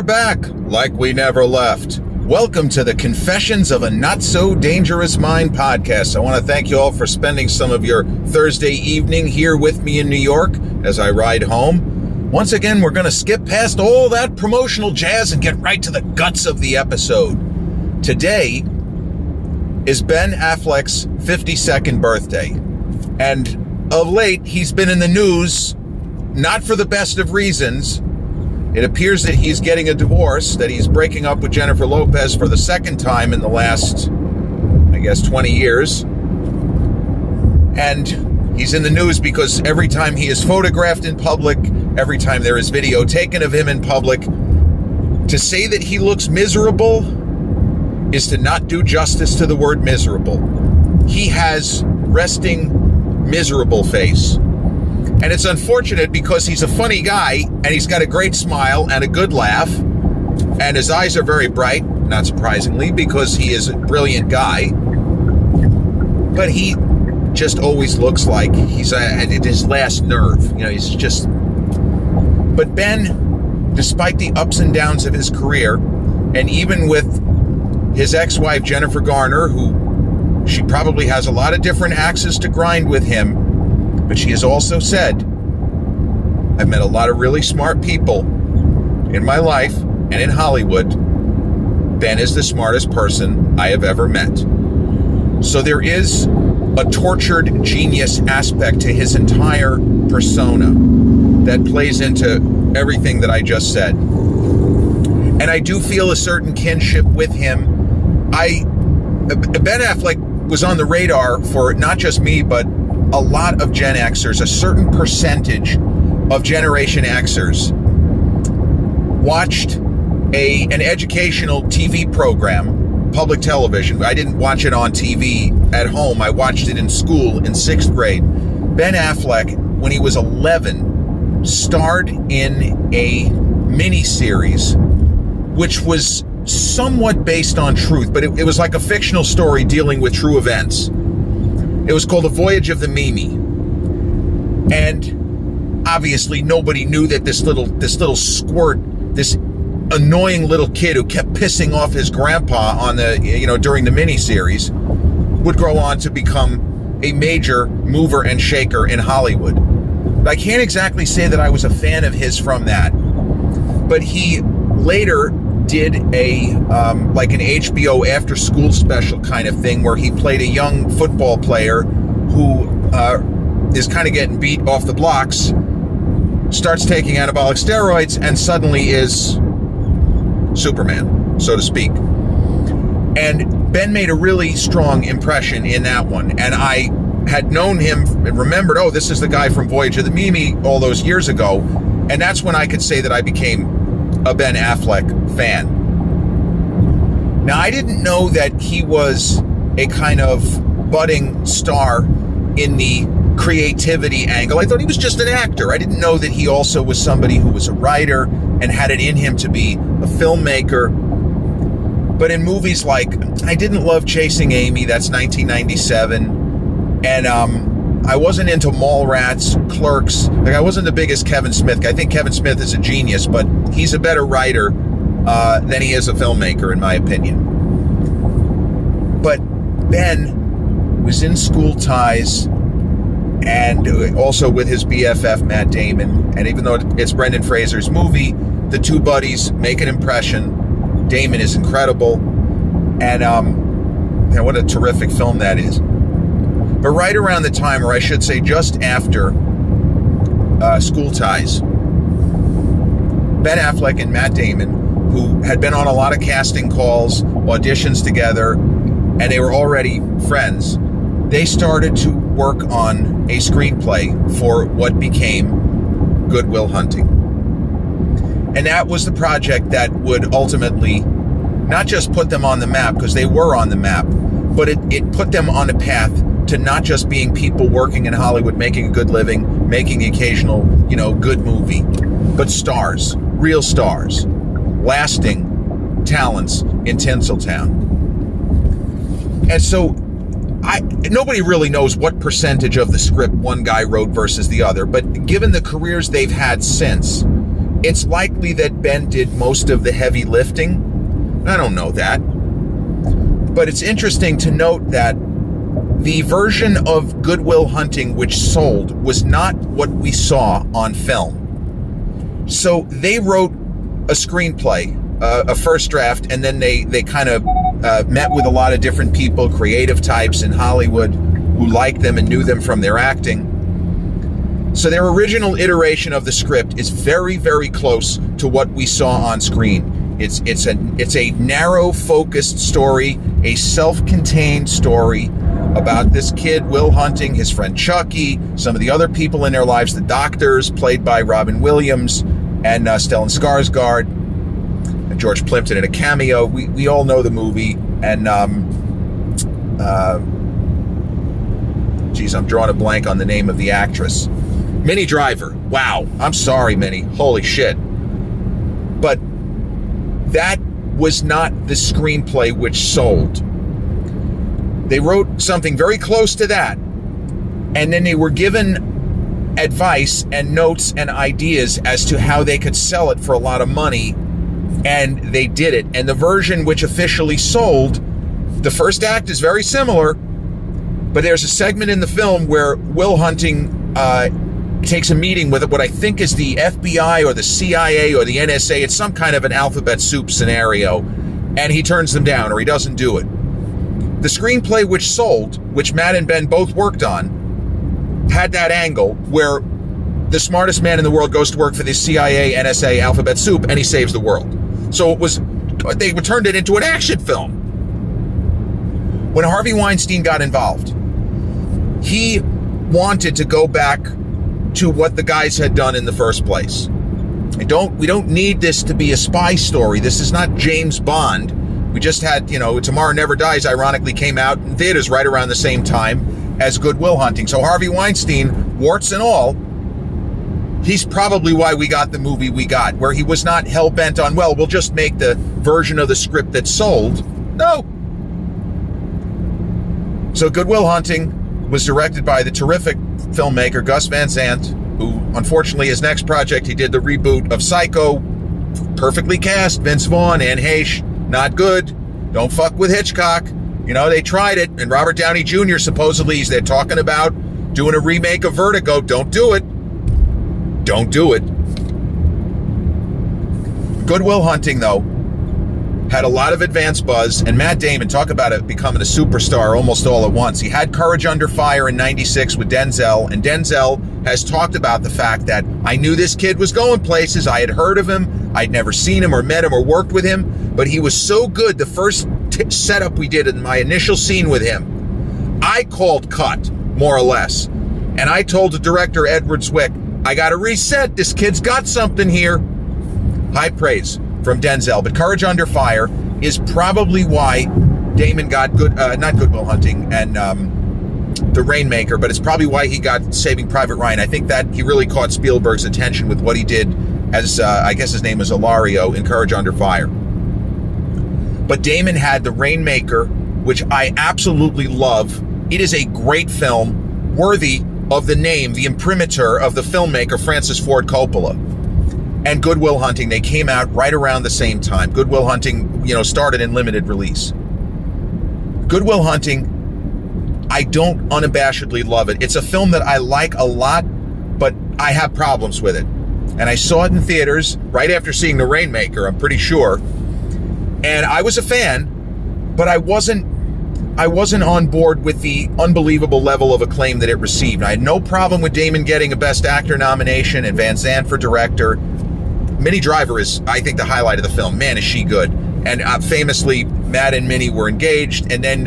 are back, like we never left. Welcome to the Confessions of a Not So Dangerous Mind podcast. I want to thank you all for spending some of your Thursday evening here with me in New York as I ride home. Once again, we're going to skip past all that promotional jazz and get right to the guts of the episode. Today is Ben Affleck's 52nd birthday. And of late, he's been in the news, not for the best of reasons. It appears that he's getting a divorce, that he's breaking up with Jennifer Lopez for the second time in the last, 20 years. And he's in the news because every time he is photographed in public, every time there is video taken of him in public, to say that he looks miserable is to not do justice to the word miserable. He has resting miserable face. And it's unfortunate because he's a funny guy and he's got a great smile and a good laugh. And his eyes are very bright, not surprisingly, because he is a brilliant guy. But he just always looks like he's at his last nerve. He's just... But Ben, despite the ups and downs of his career, and even with his ex-wife, Jennifer Garner, who she probably has a lot of different axes to grind with him, but she has also said, I've met a lot of really smart people in my life and in Hollywood. Ben is the smartest person I have ever met. So there is a tortured genius aspect to his entire persona that plays into everything that I just said. And I do feel a certain kinship with him. Ben Affleck was on the radar for not just me, but a lot of Gen Xers. A certain percentage of Generation Xers watched an educational TV program, public television. I didn't watch it on TV at home. I watched it in school in 6th grade. Ben Affleck, when he was 11, starred in a miniseries which was somewhat based on truth, but it was like a fictional story dealing with true events. It was called The Voyage of the Mimi. And obviously nobody knew that this little squirt, this annoying little kid who kept pissing off his grandpa on during the miniseries, would grow on to become a major mover and shaker in Hollywood. But I can't exactly say that I was a fan of his from that. But he later did an HBO after school special kind of thing where he played a young football player who is kind of getting beat off the blocks, starts taking anabolic steroids, and suddenly is Superman, so to speak. And Ben made a really strong impression in that one. And I had known him and remembered, this is the guy from Voyage of the Mimi all those years ago. And that's when I could say that I became a Ben Affleck fan. Now, I didn't know that he was a kind of budding star in the creativity angle. I thought he was just an actor. I didn't know that he also was somebody who was a writer and had it in him to be a filmmaker. But in movies like, I didn't love Chasing Amy, that's 1997, and I wasn't into Mallrats, Clerks. I wasn't the biggest Kevin Smith guy. I think Kevin Smith is a genius, but he's a better writer than he is a filmmaker, in my opinion. But Ben was in School Ties, and also with his BFF, Matt Damon. And even though it's Brendan Fraser's movie, the two buddies make an impression. Damon is incredible. And what a terrific film that is. But right around the time, or I should say just after School Ties, Ben Affleck and Matt Damon, who had been on a lot of casting calls, auditions together, and they were already friends, they started to work on a screenplay for what became Good Will Hunting. And that was the project that would ultimately not just put them on the map, because they were on the map, but it put them on a path to not just being people working in Hollywood, making a good living, making the occasional, good movie, but stars, real stars, lasting talents in Tinseltown. And so nobody really knows what percentage of the script one guy wrote versus the other, but given the careers they've had since, It's likely that Ben did most of the heavy lifting. I don't know that. But it's interesting to note that the version of Good Will Hunting which sold was not what we saw on film. So they wrote a screenplay, a first draft, and then they kind of met with a lot of different people, creative types in Hollywood who liked them and knew them from their acting. So their original iteration of the script is very, very close to what we saw on screen. It's a narrow, focused story, a self-contained story about this kid, Will Hunting, his friend Chucky, some of the other people in their lives, the doctors, played by Robin Williams, and Stellan Skarsgård, and George Plimpton in a cameo. We all know the movie, and I'm drawing a blank on the name of the actress. Minnie Driver. Wow. I'm sorry, Minnie. Holy shit. But that was not the screenplay which sold. They wrote something very close to that, and then they were given advice and notes and ideas as to how they could sell it for a lot of money, and they did it. And the version which officially sold, the first act is very similar, but there's a segment in the film where Will Hunting takes a meeting with what I think is the FBI or the CIA or the NSA. It's some kind of an alphabet soup scenario, and he turns them down, or he doesn't do it. The screenplay which sold, which Matt and Ben both worked on, had that angle where the smartest man in the world goes to work for the CIA, NSA, alphabet soup, and he saves the world. So they turned it into an action film. When Harvey Weinstein got involved, he wanted to go back to what the guys had done in the first place. We don't need this to be a spy story. This is not James Bond. We just had, Tomorrow Never Dies ironically came out in theaters right around the same time as Good Will Hunting. So Harvey Weinstein, warts and all, he's probably why we got the movie we got, where he was not hell-bent on, well, we'll just make the version of the script that sold. No. So Good Will Hunting was directed by the terrific filmmaker Gus Van Sant, who, unfortunately, his next project, he did the reboot of Psycho, perfectly cast, Vince Vaughn, Anne Heche, not good, don't fuck with Hitchcock. They tried it, and Robert Downey Jr. supposedly, they're talking about doing a remake of Vertigo. Don't do it. Don't do it. Good Will Hunting, though, had a lot of advance buzz, and Matt Damon, talk about it becoming a superstar almost all at once. He had Courage Under Fire in '96 with Denzel, and Denzel has talked about the fact that I knew this kid was going places. I had heard of him. I'd never seen him or met him or worked with him, but he was so good. The first setup we did in my initial scene with him, I called cut, more or less, and I told the director, Edward Zwick, I got to reset. This kid's got something here. High praise from Denzel, but Courage Under Fire is probably why Damon got not Good Will Hunting and The Rainmaker, but it's probably why he got Saving Private Ryan. I think that he really caught Spielberg's attention with what he did as, I guess his name is Ilario in Courage Under Fire. But Damon had The Rainmaker, which I absolutely love. It is a great film, worthy of the name, the imprimatur of the filmmaker Francis Ford Coppola. And Good Will Hunting, they came out right around the same time. Good Will Hunting, started in limited release. Good Will Hunting, I don't unabashedly love it. It's a film that I like a lot, but I have problems with it. And I saw it in theaters right after seeing The Rainmaker, I'm pretty sure. And I was a fan, but I wasn't on board with the unbelievable level of acclaim that it received. I had no problem with Damon getting a Best Actor nomination and Van Sant for director. Minnie Driver is, I think, the highlight of the film. Man, is she good. And famously, Matt and Minnie were engaged. And then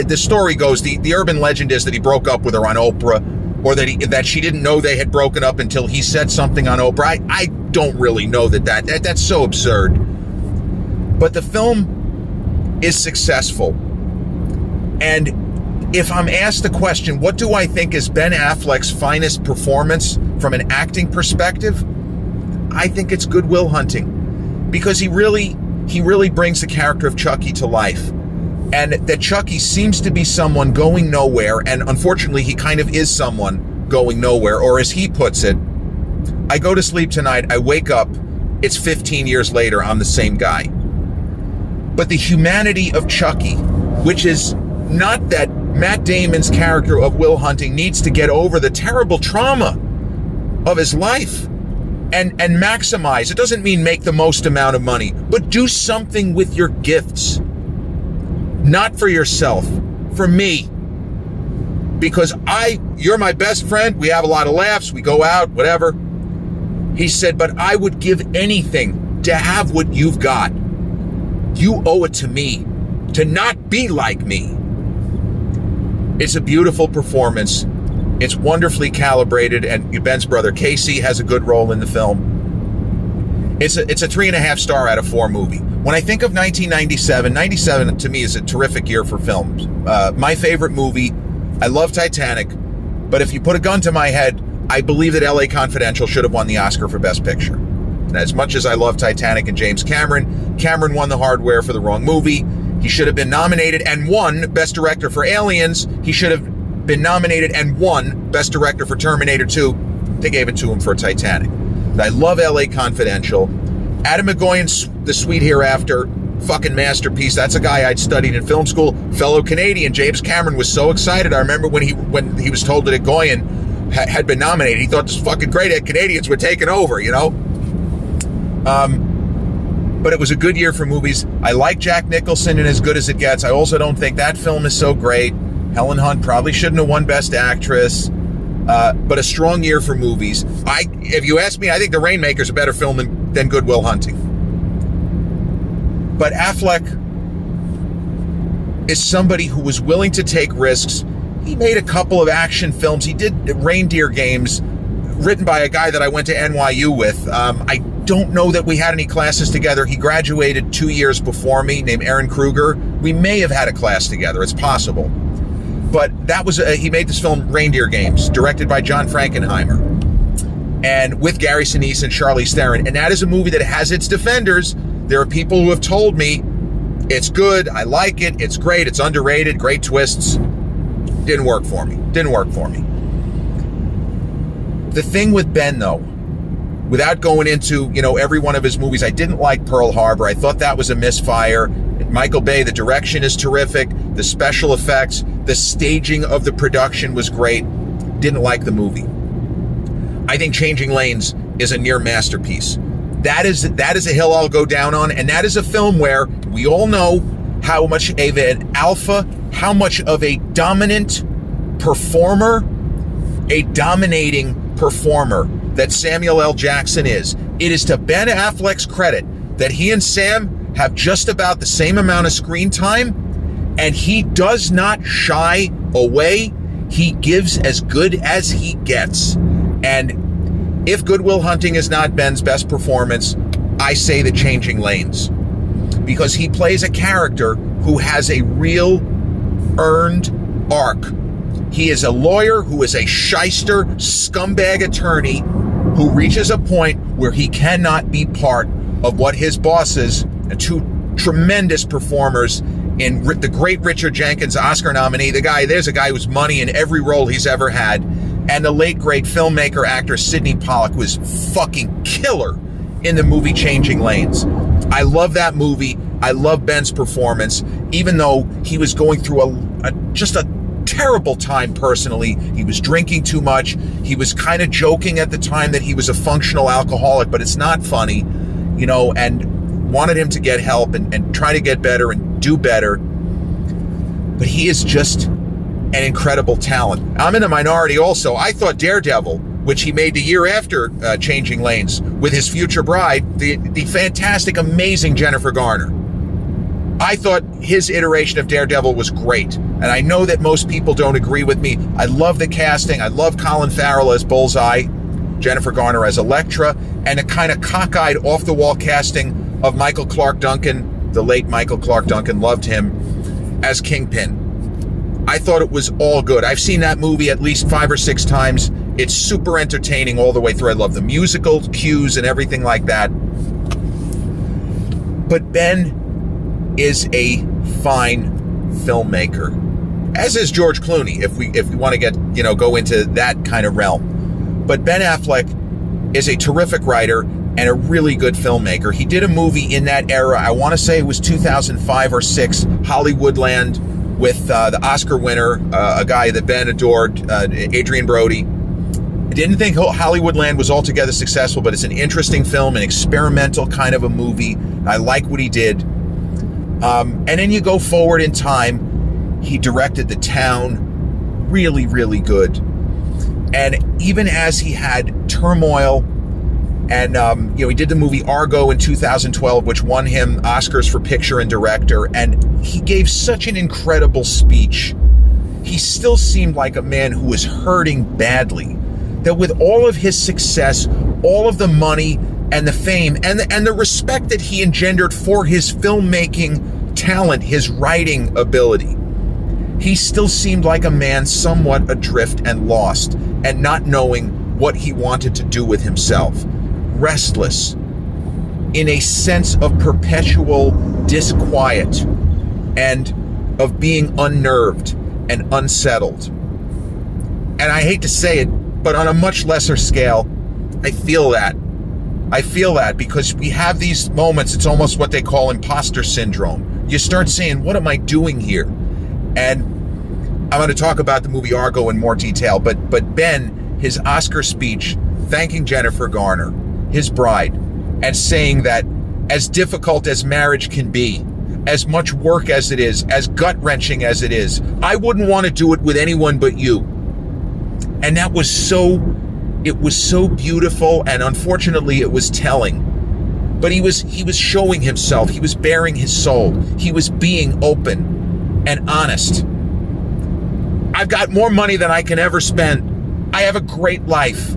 the story goes, the urban legend is that he broke up with her on Oprah, or that she didn't know they had broken up until he said something on Oprah. I don't really know that's so absurd. But the film is successful. And if I'm asked the question, what do I think is Ben Affleck's finest performance from an acting perspective? I think it's Good Will Hunting, because he really brings the character of Chucky to life, and that Chucky seems to be someone going nowhere, and unfortunately he kind of is someone going nowhere, or as he puts it, I go to sleep tonight, I wake up, it's 15 years later, I'm the same guy. But the humanity of Chucky, which is not that Matt Damon's character of Will Hunting needs to get over the terrible trauma of his life and maximize. It doesn't mean make the most amount of money, but do something with your gifts. Not for yourself, for me. Because you're my best friend, we have a lot of laughs, we go out, whatever. He said, but I would give anything to have what you've got. You owe it to me to not be like me. It's a beautiful performance. It's wonderfully calibrated, and Ben's brother Casey has a good role in the film. It's a 3.5 star out of 4 movie. When I think of 1997, 97 to me is a terrific year for films. My favorite movie, I love Titanic, but if you put a gun to my head, I believe that LA Confidential should have won the Oscar for Best Picture. And as much as I love Titanic and James Cameron, Cameron won the hardware for the wrong movie. He should have been nominated and won Best Director for Aliens. He should have been nominated and won Best Director for Terminator 2. They gave it to him for Titanic. But I love LA Confidential. Adam McGowan's The Sweet Hereafter, fucking masterpiece. That's a guy I'd studied in film school. Fellow Canadian, James Cameron was so excited. I remember when he was told that Goyen had been nominated, he thought this was fucking great. Canadians were taking over, you know? But it was a good year for movies. I like Jack Nicholson in As Good as It Gets. I also don't think that film is so great. Helen Hunt probably shouldn't have won Best Actress. But a strong year for movies. If you ask me, I think The Rainmaker's a better film than Good Will Hunting. But Affleck is somebody who was willing to take risks. He made a couple of action films. He did Reindeer Games, written by a guy that I went to NYU with. I don't know that we had any classes together. He graduated 2 years before me, named Aaron Kruger. We may have had a class together. It's possible. But that was he made this film Reindeer Games, directed by John Frankenheimer, and with Gary Sinise and Charlize Theron. And that is a movie that has its defenders. There are people who have told me it's good, I like it, it's great, it's underrated, great twists. Didn't work for me. The thing with Ben, though, without going into, every one of his movies, I didn't like Pearl Harbor. I thought that was a misfire. Michael Bay, the direction is terrific. The special effects, the staging of the production was great. Didn't like the movie. I think Changing Lanes is a near masterpiece. That is a hill I'll go down on, and that is a film where we all know how much of an alpha, how much of a dominant performer, a dominating performer that Samuel L. Jackson is. It is to Ben Affleck's credit that he and Sam have just about the same amount of screen time, and he does not shy away. He gives as good as he gets. And if Good Will Hunting is not Ben's best performance, I say that Changing Lanes, because he plays a character who has a real earned arc. He is a lawyer who is a shyster, scumbag attorney who reaches a point where he cannot be part of what his bosses, two tremendous performers in the great Richard Jenkins, Oscar nominee, there's a guy who's money in every role he's ever had, and the late great filmmaker, actor Sidney Pollack was fucking killer in the movie Changing Lanes. I love that movie. I love Ben's performance, even though he was going through just a terrible time personally. He was drinking too much. He was kind of joking at the time that he was a functional alcoholic, but it's not funny, and wanted him to get help and try to get better and do better. But he is just an incredible talent. I'm in the minority also. I thought Daredevil, which he made the year after Changing Lanes with his future bride, the fantastic, amazing Jennifer Garner. I thought his iteration of Daredevil was great. And I know that most people don't agree with me. I love the casting. I love Colin Farrell as Bullseye, Jennifer Garner as Elektra, and a kind of cockeyed, off-the-wall casting of Michael Clark Duncan, the late Michael Clark Duncan, loved him, as Kingpin. I thought it was all good. I've seen that movie at least 5 or 6 times. It's super entertaining all the way through. I love the musical cues and everything like that. But Ben is a fine filmmaker, as is George Clooney, if we want to get, go into that kind of realm. But Ben Affleck is a terrific writer and a really good filmmaker. He did a movie in that era, I want to say it was 2005 or 6, Hollywoodland, with the Oscar winner, a guy that Ben adored, Adrian Brody. I didn't think Hollywoodland was altogether successful, but it's an interesting film, an experimental kind of a movie. I like what he did. And then you go forward in time, he directed The Town, really, really good. And even as he had turmoil, and he did the movie Argo in 2012, which won him Oscars for picture and director, and he gave such an incredible speech. He still seemed like a man who was hurting badly, that with all of his success, all of the money and the fame and the respect that he engendered for his filmmaking talent, his writing ability, he still seemed like a man somewhat adrift and lost and not knowing what he wanted to do with himself. Restless, in a sense of perpetual disquiet and of being unnerved and unsettled. And I hate to say it, but on a much lesser scale, I feel that. I feel that because we have these moments, it's almost what they call imposter syndrome. You start saying, what am I doing here? And I'm going to talk about the movie Argo in more detail, but Ben, his Oscar speech, thanking Jennifer Garner, his bride, and saying that as difficult as marriage can be, as much work as it is, as gut-wrenching as it is, I wouldn't want to do it with anyone but you. And that was so beautiful, and unfortunately it was telling. But he was showing himself, he was bearing his soul, he was being open and honest. I've got more money than I can ever spend. I have a great life.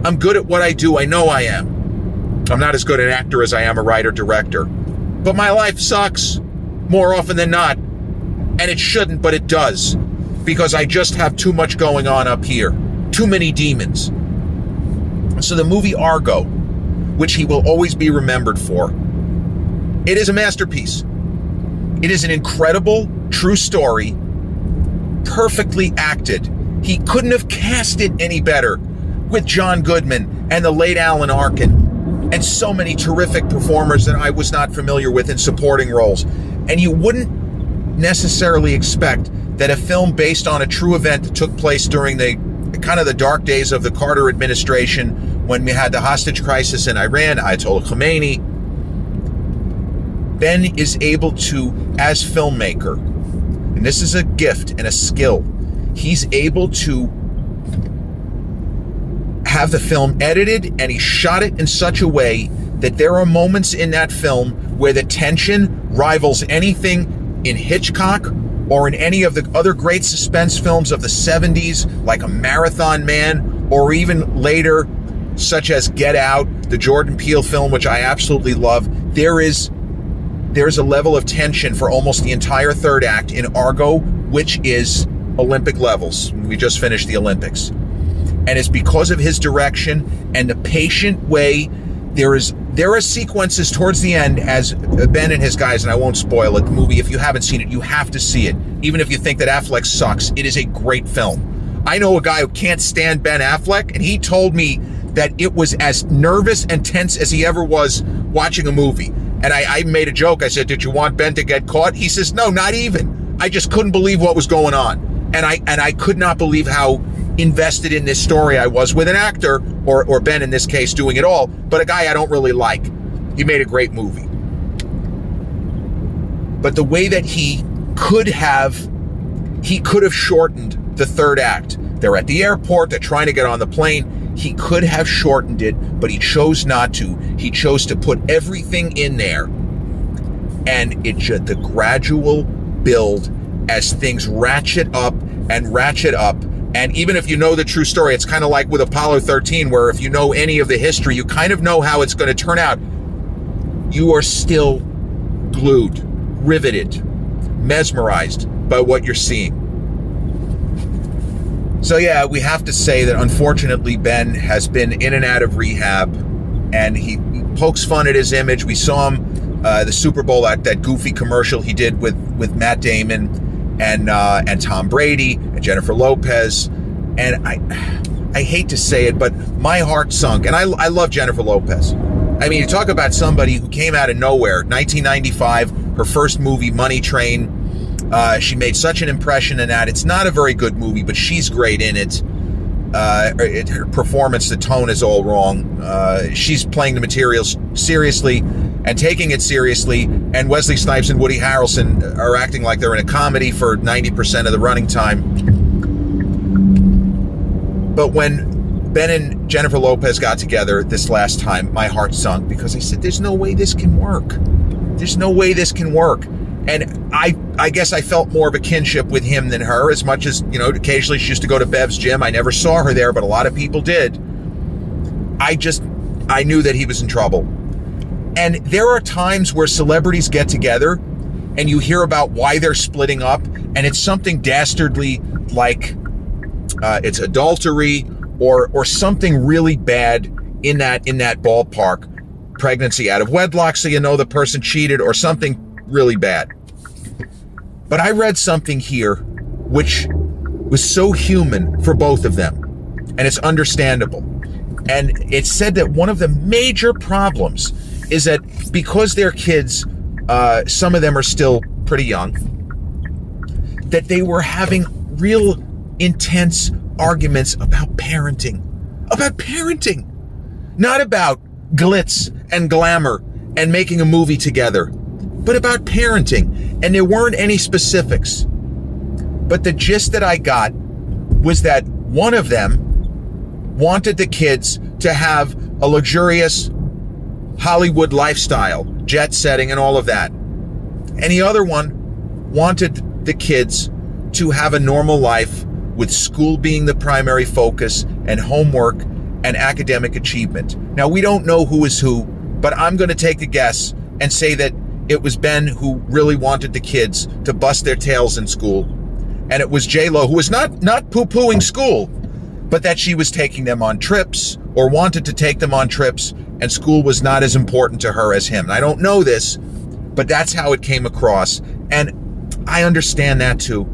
I'm good at what I do. I know I am. I'm not as good an actor as I am a writer-director. But my life sucks more often than not. And it shouldn't, but it does. Because I just have too much going on up here. Too many demons. So the movie Argo, which he will always be remembered for, it is a masterpiece. It is an incredible, true story, perfectly acted. He couldn't have cast it any better, with John Goodman and the late Alan Arkin and so many terrific performers that I was not familiar with in supporting roles. And you wouldn't necessarily expect that a film based on a true event that took place during the kind of the dark days of the Carter administration, when we had the hostage crisis in Iran, Ayatollah Khomeini, Ben is able to, as filmmaker, and this is a gift and a skill, he's able to have the film edited, and he shot it in such a way that there are moments in that film where the tension rivals anything in Hitchcock or in any of the other great suspense films of the 70s, like A Marathon Man, or even later, such as Get Out, the Jordan Peele film, which I absolutely love. There's a level of tension for almost the entire third act in Argo, which is Olympic levels. We just finished the Olympics. And it's because of his direction and the patient way. There are sequences towards the end as Ben and his guys, and I won't spoil it, the movie, if you haven't seen it, you have to see it. Even if you think that Affleck sucks, it is a great film. I know a guy who can't stand Ben Affleck, and he told me that it was as nervous and tense as he ever was watching a movie. And I made a joke. I said, did you want Ben to get caught? He says, no, not even. I just couldn't believe what was going on. And I could not believe how invested in this story I was with an actor, or Ben in this case doing it all, but a guy I don't really like. He made a great movie. But the way that he could have shortened the third act. They're at the airport, they're trying to get on the plane. He could have shortened it, but he chose not to. He chose to put everything in there. And it should, the gradual build as things ratchet up and ratchet up. And even if you know the true story, it's kind of like with Apollo 13, where if you know any of the history, you kind of know how it's going to turn out. You are still glued, riveted, mesmerized by what you're seeing. So yeah, we have to say that unfortunately Ben has been in and out of rehab, and he pokes fun at his image. We saw him the Super Bowl at that goofy commercial he did with Matt Damon and Tom Brady and Jennifer Lopez, and I I hate to say it, but my heart sunk. And I love Jennifer Lopez. I mean, you talk about somebody who came out of nowhere. 1995, her first movie, Money Train. She made such an impression in that. It's not a very good movie, but she's great in it. Her performance, the tone is all wrong. She's playing the material seriously and taking it seriously. And Wesley Snipes and Woody Harrelson are acting like they're in a comedy for 90% of the running time. But when Ben and Jennifer Lopez got together this last time, my heart sunk because I said, there's no way this can work. There's no way this can work. And I guess I felt more of a kinship with him than her, as much as, you know, occasionally she used to go to Bev's gym. I never saw her there, but a lot of people did. I knew that he was in trouble. And there are times where celebrities get together and you hear about why they're splitting up, and it's something dastardly like it's adultery or something really bad in that ballpark. Pregnancy out of wedlock, so you know the person cheated, or something really bad. But I read something here which was so human for both of them, and it's understandable. And it said that one of the major problems is that because they're kids, some of them are still pretty young, that they were having real intense arguments about parenting. About parenting. Not about glitz and glamour and making a movie together, but about parenting. And there weren't any specifics. But the gist that I got was that one of them wanted the kids to have a luxurious Hollywood lifestyle, jet setting and all of that. And the other one wanted the kids to have a normal life with school being the primary focus and homework and academic achievement. Now, we don't know who is who, but I'm going to take a guess and say that it was Ben who really wanted the kids to bust their tails in school. And it was J-Lo, who was not poo-pooing school, but that she was taking them on trips or wanted to take them on trips, and school was not as important to her as him. And I don't know this, but that's how it came across. And I understand that too.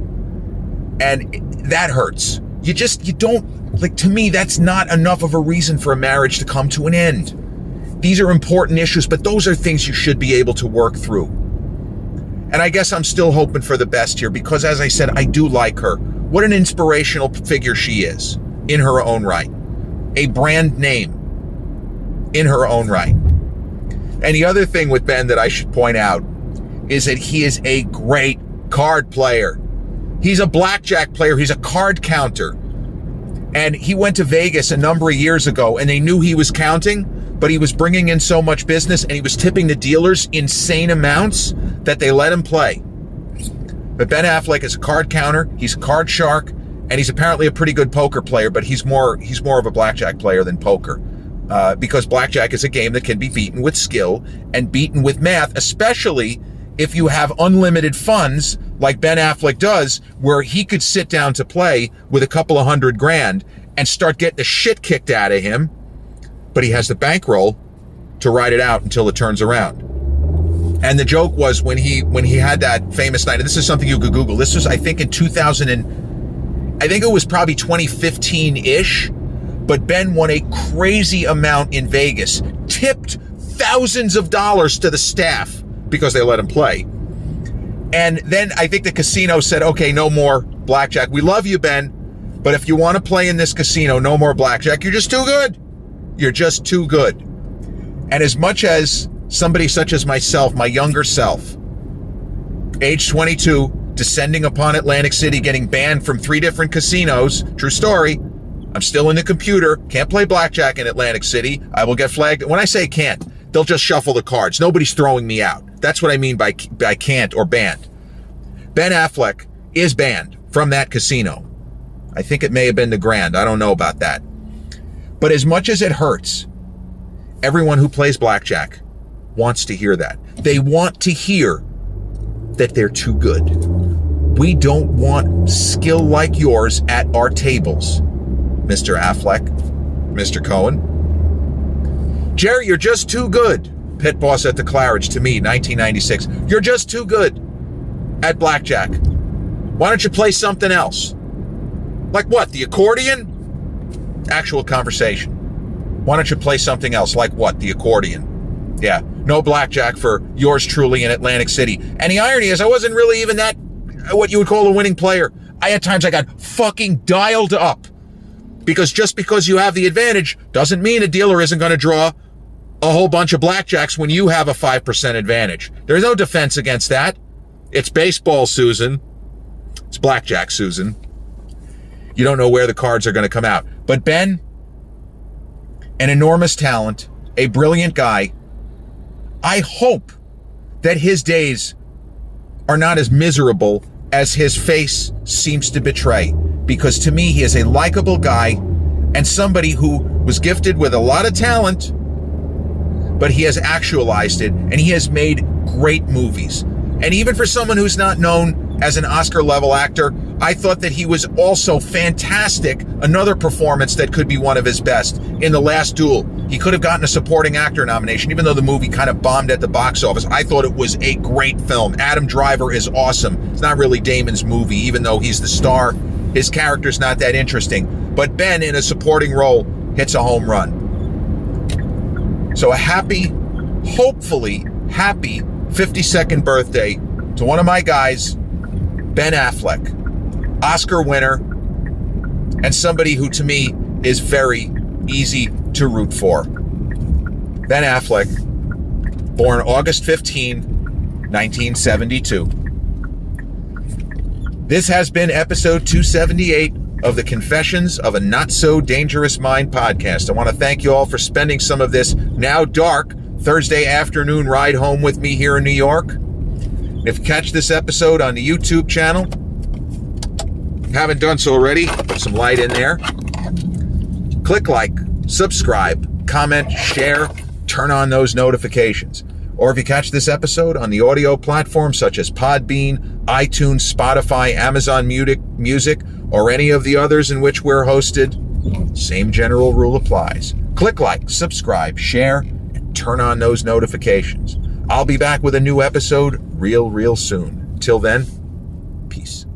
And that hurts. You don't, like, to me, that's not enough of a reason for a marriage to come to an end. These are important issues, but those are things you should be able to work through. And I guess I'm still hoping for the best here because, as I said, I do like her. What an inspirational figure she is in her own right. A brand name in her own right. And the other thing with Ben that I should point out is that he is a great card player. He's a blackjack player. He's a card counter. And he went to Vegas a number of years ago, and they knew he was counting, but he was bringing in so much business, and he was tipping the dealers insane amounts that they let him play. But Ben Affleck is a card counter. He's a card shark, and he's apparently a pretty good poker player, but he's more of a blackjack player than poker. Because blackjack is a game that can be beaten with skill and beaten with math, especially if you have unlimited funds like Ben Affleck does, where he could sit down to play with a couple of $100,000 and start getting the shit kicked out of him, but he has the bankroll to ride it out until it turns around. And the joke was when he had that famous night, and this is something you could Google. This was, I think, in 2000 and I think it was probably 2015-ish, but Ben won a crazy amount in Vegas, tipped thousands of dollars to the staff because they let him play. And then I think the casino said, okay, no more blackjack. We love you, Ben, but if you want to play in this casino, no more blackjack. You're just too good. You're just too good. And as much as somebody such as myself, my younger self, age 22, descending upon Atlantic City, getting banned from 3 different casinos, true story, I'm still in the computer, can't play blackjack in Atlantic City. I will get flagged. When I say can't, they'll just shuffle the cards. Nobody's throwing me out. That's what I mean by can't or banned. Ben Affleck is banned from that casino. I think it may have been the Grand. I don't know about that. But as much as it hurts, everyone who plays blackjack wants to hear that. They want to hear that they're too good. We don't want skill like yours at our tables, Mr. Affleck, Mr. Cohen. Jerry, you're just too good. Pit boss at the Claridge to me, 1996. You're just too good at blackjack. Why don't you play something else? Like what, the accordion? Actual conversation. Why don't you play something else? Like what? The accordion. Yeah. No blackjack for yours truly in Atlantic City. And the irony is I wasn't really even that, what you would call a winning player. At times I got fucking dialed up. Because just because you have the advantage doesn't mean a dealer isn't going to draw a whole bunch of blackjacks when you have a 5% advantage. There's no defense against that. It's baseball, Susan. It's blackjack, Susan. You don't know where the cards are going to come out. But Ben, an enormous talent, a brilliant guy. I hope that his days are not as miserable as his face seems to betray. Because to me, he is a likable guy and somebody who was gifted with a lot of talent, but he has actualized it, and he has made great movies. And even for someone who's not known as an Oscar-level actor, I thought that he was also fantastic. Another performance that could be one of his best in The Last Duel. He could have gotten a supporting actor nomination, even though the movie kind of bombed at the box office. I thought it was a great film. Adam Driver is awesome. It's not really Damon's movie, even though he's the star. His character's not that interesting. But Ben, in a supporting role, hits a home run. So a happy, hopefully happy 52nd birthday to one of my guys, Ben Affleck, Oscar winner, and somebody who to me is very easy to root for. Ben Affleck, born August 15, 1972. This has been episode 278 of the Confessions of a Not So Dangerous Mind podcast. I want to thank you all for spending some of this now dark Thursday afternoon ride home with me here in New York. If you catch this episode on the YouTube channel, haven't done so already, put some light in there. Click like, subscribe, comment, share, turn on those notifications. Or if you catch this episode on the audio platforms such as Podbean, iTunes, Spotify, Amazon Music, or any of the others in which we're hosted, same general rule applies. Click like, subscribe, share, and turn on those notifications. I'll be back with a new episode real soon. Till then, peace.